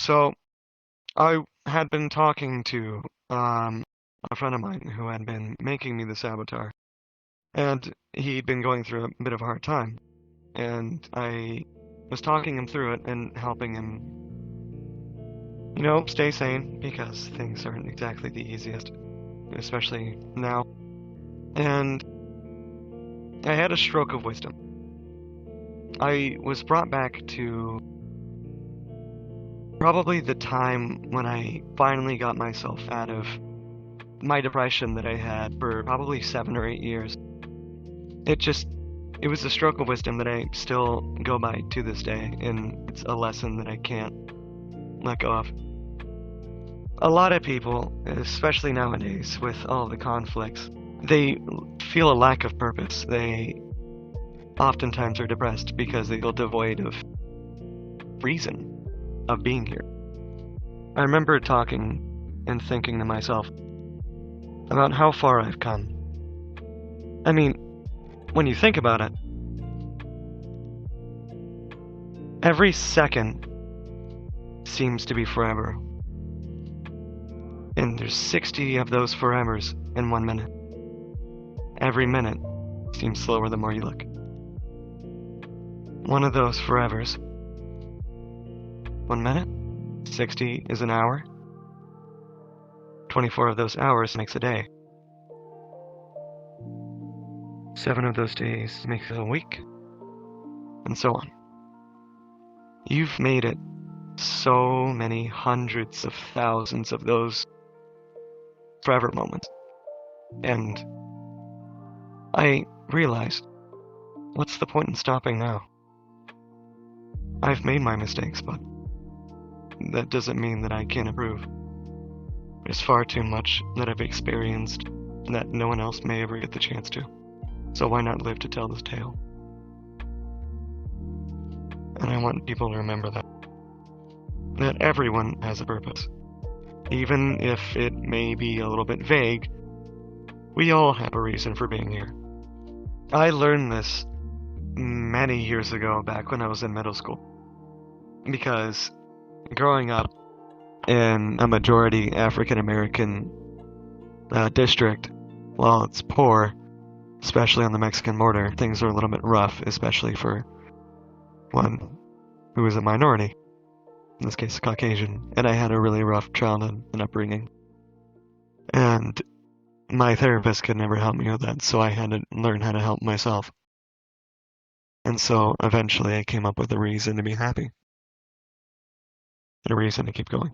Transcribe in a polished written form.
So I had been talking to a friend of mine who had been making me this avatar, and he'd been going through a bit of a hard time, and I was talking him through it and helping him, stay sane because things aren't exactly the easiest, especially now. And I had a stroke of wisdom. I was brought back to probably the time when I finally got myself out of my depression that I had for probably 7 or 8 years. It was a stroke of wisdom that I still go by to this day, and it's a lesson that I can't let go of. A lot of people, especially nowadays with all the conflicts, they feel a lack of purpose. They oftentimes are depressed because they feel devoid of reason of being here. I remember talking and thinking to myself about how far I've come. I mean, when you think about it, every second seems to be forever. And there's 60 of those forevers in 1 minute. Every minute seems slower the more you look. One of those forevers, 1 minute, 60 is an hour. 24 of those hours makes a day. 7 of those days makes a week. And so on. You've made it so many hundreds of thousands of those forever moments. And I realized, what's the point in stopping now? I've made my mistakes, but that doesn't mean that I can't improve. There's far too much that I've experienced that no one else may ever get the chance to. So why not live to tell this tale? And I want people to remember that everyone has a purpose. Even if it may be a little bit vague, we all have a reason for being here. I learned this many years ago, back when I was in middle school. Because growing up in a majority African American district, while it's poor, especially on the Mexican border, things are a little bit rough, especially for one who is a minority, in this case Caucasian, and I had a really rough childhood and upbringing. And my therapist could never help me with that, so I had to learn how to help myself. And so eventually I came up with a reason to be happy. And a reason to keep going.